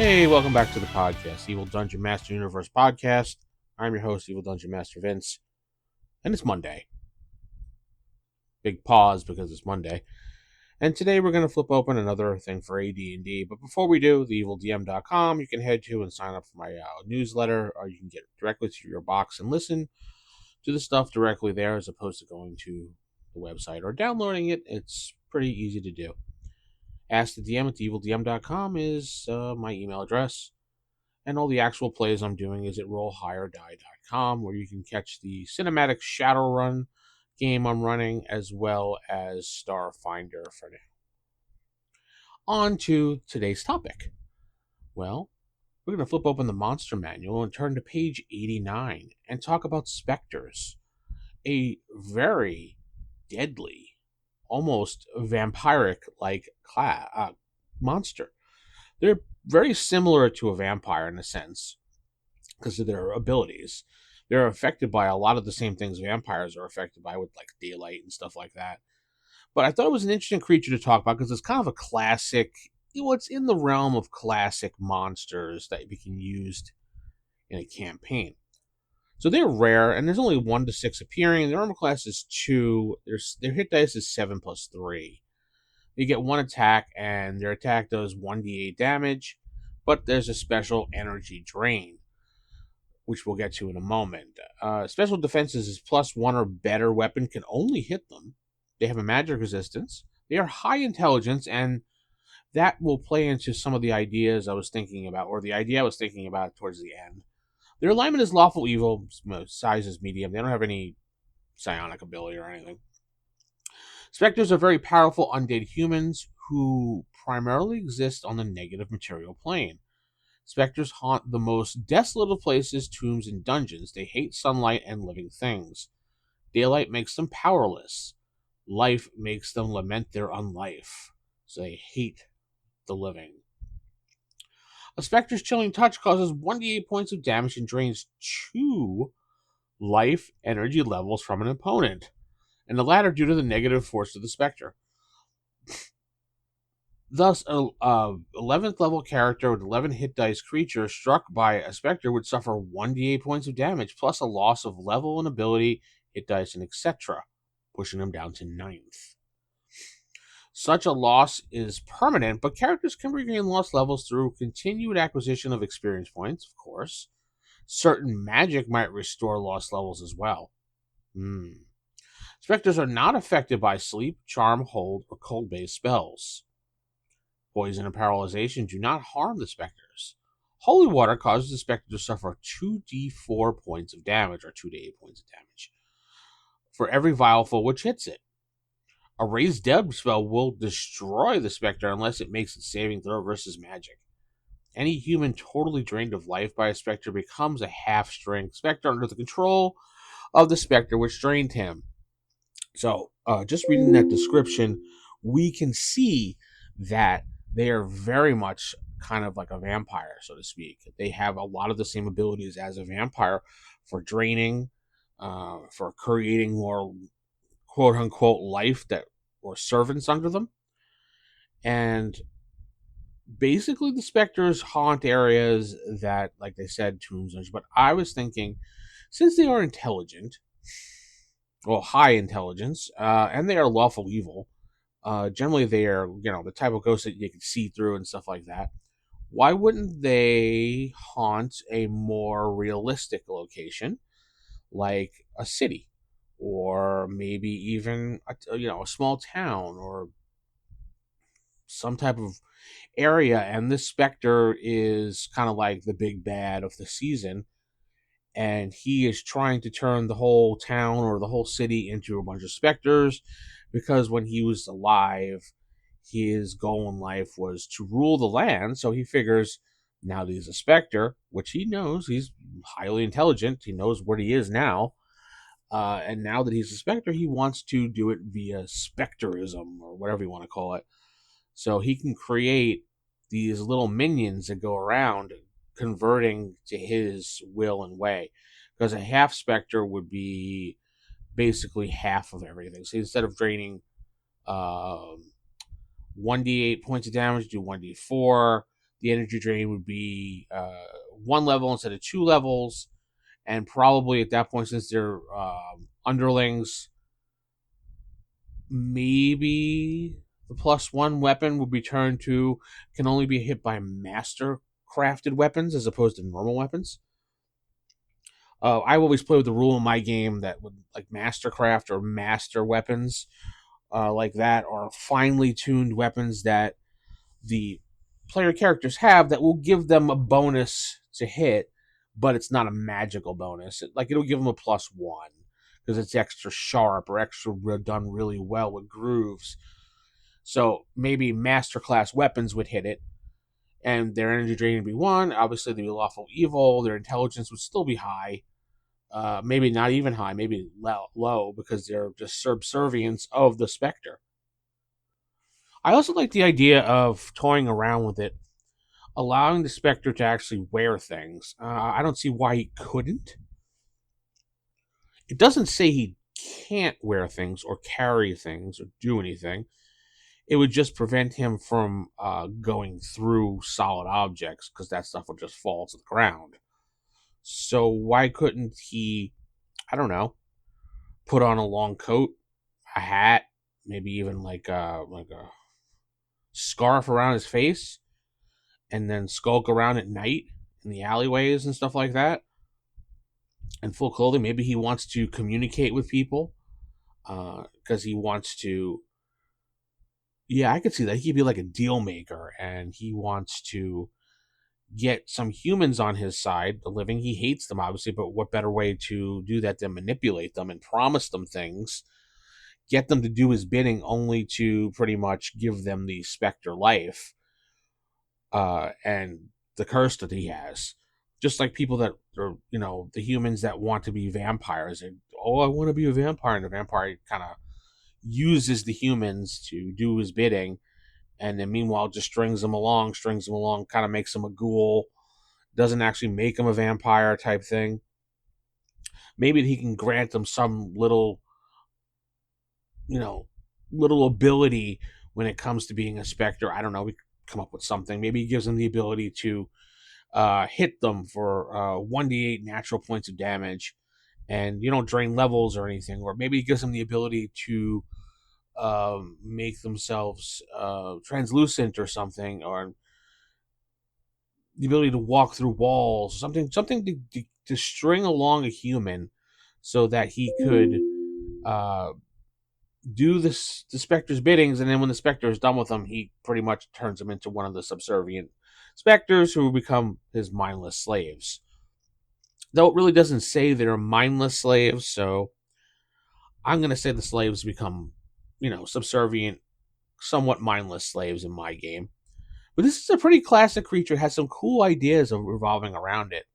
Hey, welcome back to the podcast, Evil Dungeon Master Universe Podcast. I'm your host, Evil Dungeon Master Vince, and it's Monday. Big pause because it's Monday. And today we're going to flip open another thing for AD&D. But before we do, theevildm.com, you can head to and sign up for my newsletter, or you can get directly to your box and listen to the stuff directly there as opposed to going to the website or downloading it. It's pretty easy to do. Ask the DM at theevildm.com is my email address. And all the actual plays I'm doing is at rollhigherdie.com, where you can catch the cinematic Shadowrun game I'm running, as well as Starfinder for now. On to today's topic. Well, we're going to flip open the monster manual and turn to page 89 and talk about Spectres, a very deadly, almost vampiric-like monster. They're very similar to a vampire in a sense because of their abilities. They're affected by a lot of the same things vampires are affected by, with like daylight and stuff like that. But I thought it was an interesting creature to talk about because it's kind of a classic, it's in the realm of classic monsters that we can use in a campaign. So they're rare, and there's only 1 to 6 appearing. Their armor class is 2. Their hit dice is 7+3. You get 1 attack, and their attack does 1d8 damage, but there's a special energy drain, which we'll get to in a moment. Special defenses is +1 or better weapon can only hit them. They have a magic resistance. They are high intelligence, and that will play into some of the ideas I was thinking about, or the idea I was thinking about towards the end. Their alignment is lawful evil, size is medium. They don't have any psionic ability or anything. Spectres are very powerful undead humans who primarily exist on the negative material plane. Spectres haunt the most desolate of places, tombs, and dungeons. They hate sunlight and living things. Daylight makes them powerless. Life makes them lament their unlife. So they hate the living. A Spectre's chilling touch causes 1d8 points of damage and drains 2 life energy levels from an opponent, and the latter due to the negative force of the Spectre. Thus, a 11th level character with 11 hit dice creature struck by a Spectre would suffer 1d8 points of damage, plus a loss of level and ability, hit dice, and etc., pushing them down to 9th. Such a loss is permanent, but characters can regain lost levels through continued acquisition of experience points, of course. Certain magic might restore lost levels as well. Spectres are not affected by sleep, charm, hold, or cold-based spells. Poison and paralyzation do not harm the Spectres. Holy water causes the Spectre to suffer 2d4 points of damage, or 2 to 8 points of damage, for every vial full which hits it. A raised dead spell will destroy the Spectre unless it makes its saving throw versus magic. Any human totally drained of life by a Spectre becomes a half-strength Spectre under the control of the Spectre which drained him. So, just reading that description, we can see that they are very much kind of like a vampire, so to speak. They have a lot of the same abilities as a vampire for draining, for creating more quote-unquote life that or servants under them. And basically the Spectres haunt areas that, like they said, tombs. But I was thinking, since they are intelligent, well, high intelligence, and they are lawful evil, generally they are, the type of ghosts that you can see through and stuff like that. Why wouldn't they haunt a more realistic location, like a city, or maybe even a small town, or some type of area? And this Spectre is kind of like the big bad of the season, and he is trying to turn the whole town or the whole city into a bunch of Spectres, because when he was alive, his goal in life was to rule the land. So he figures, now that he's a Spectre, which he knows, he's highly intelligent, he knows what he is now, and now that he's a Spectre, he wants to do it via Spectrism, or whatever you want to call it. So he can create these little minions that go around converting to his will and way. Because a half Spectre would be basically half of everything. So instead of draining 1d8 points of damage, do 1d4. the energy drain would be 1 level instead of 2 levels, and probably at that point, since they're underlings, maybe the +1 weapon would be turned to can only be hit by master crafted weapons as opposed to normal weapons. I always play with the rule in my game that would like mastercraft or master weapons like that are finely tuned weapons that the player characters have that will give them a bonus to hit, but it's not a magical bonus. Like it'll give them a +1 because it's extra sharp or extra done really well with grooves. So maybe masterclass weapons would hit it, and their energy drain would be 1. Obviously, they'd be lawful evil. Their intelligence would still be high. Maybe not even high, maybe low because they're just subservience of the Spectre. I also like the idea of toying around with it, allowing the Spectre to actually wear things. I don't see why he couldn't. It doesn't say he can't wear things or carry things or do anything. It would just prevent him from going through solid objects because that stuff would just fall to the ground. So why couldn't he, I don't know, put on a long coat, a hat, maybe even like a scarf around his face, and then skulk around at night in the alleyways and stuff like that, in full clothing. Maybe he wants to communicate with people because he wants to. Yeah, I could see that. He could be like a deal maker, and he wants to get some humans on his side. The living, he hates them, obviously, but what better way to do that than manipulate them and promise them things, get them to do his bidding, only to pretty much give them the Spectre life and the curse that he has. Just like people that are, the humans that want to be vampires. And, oh, I want to be a vampire. And the vampire kind of uses the humans to do his bidding. And then meanwhile, just strings them along, kind of makes them a ghoul. Doesn't actually make them a vampire type thing. Maybe he can grant them some little, little ability when it comes to being a Spectre. I don't know. We come up with something. Maybe he gives them the ability to hit them for 1d8 natural points of damage, and you don't drain levels or anything. Or maybe he gives them the ability to make themselves translucent or something, or the ability to walk through walls, something to string along a human so that he could do the Spectre's biddings, and then when the Spectre is done with him, he pretty much turns him into one of the subservient Spectres who become his mindless slaves. Though it really doesn't say they're mindless slaves, so I'm going to say the slaves become, subservient, somewhat mindless slaves in my game. But this is a pretty classic creature. It has some cool ideas of revolving around it.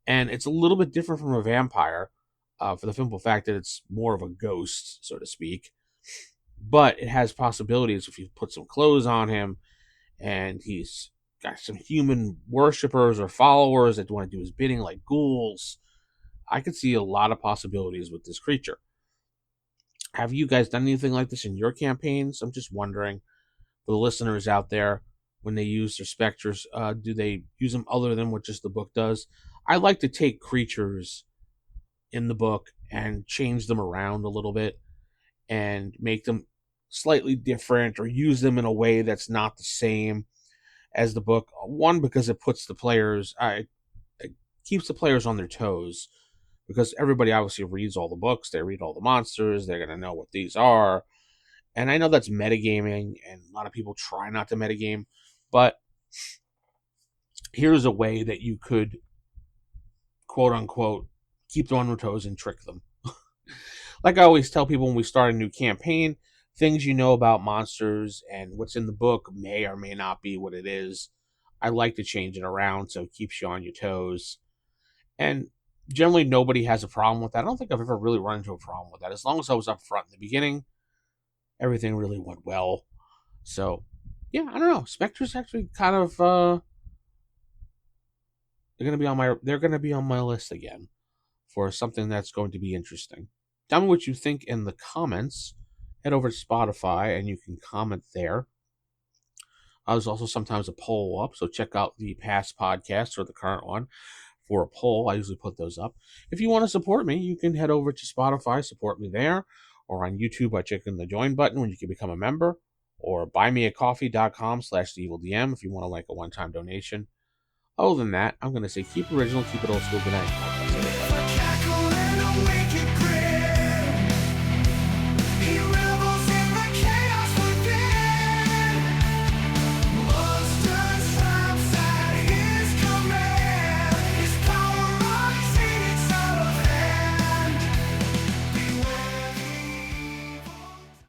And it's a little bit different from a vampire for the simple fact that it's more of a ghost, so to speak. But it has possibilities if you put some clothes on him and he's got some human worshippers or followers that want to do his bidding, like ghouls. I could see a lot of possibilities with this creature. Have you guys done anything like this in your campaigns? I'm just wondering, for the listeners out there, when they use their Spectres, do they use them other than what just the book does? I like to take creatures in the book and change them around a little bit and make them slightly different or use them in a way that's not the same as the book. One, because it puts the players, it keeps the players on their toes, because everybody obviously reads all the books, they read all the monsters, they're going to know what these are. And I know that's metagaming, and a lot of people try not to metagame, but here's a way that you could, quote unquote, keep them on their toes and trick them. Like I always tell people when we start a new campaign, things you know about monsters and what's in the book may or may not be what it is. I like to change it around so it keeps you on your toes. And generally, nobody has a problem with that. I don't think I've ever really run into a problem with that. As long as I was up front in the beginning, everything really went well. So, I don't know. Spectre's actually kind of they're gonna be on my list again for something that's going to be interesting. Tell me what you think in the comments. Head over to Spotify and you can comment there. There's also sometimes a poll up, so check out the past podcast or the current one for a poll. I usually put those up. If you want to support me, you can head over to Spotify, support me there, or on YouTube by checking the join button when you can become a member, or buymeacoffee.com/theevildm if you want to make a one-time donation. Other than that, I'm going to say keep original, keep it old school. Good night.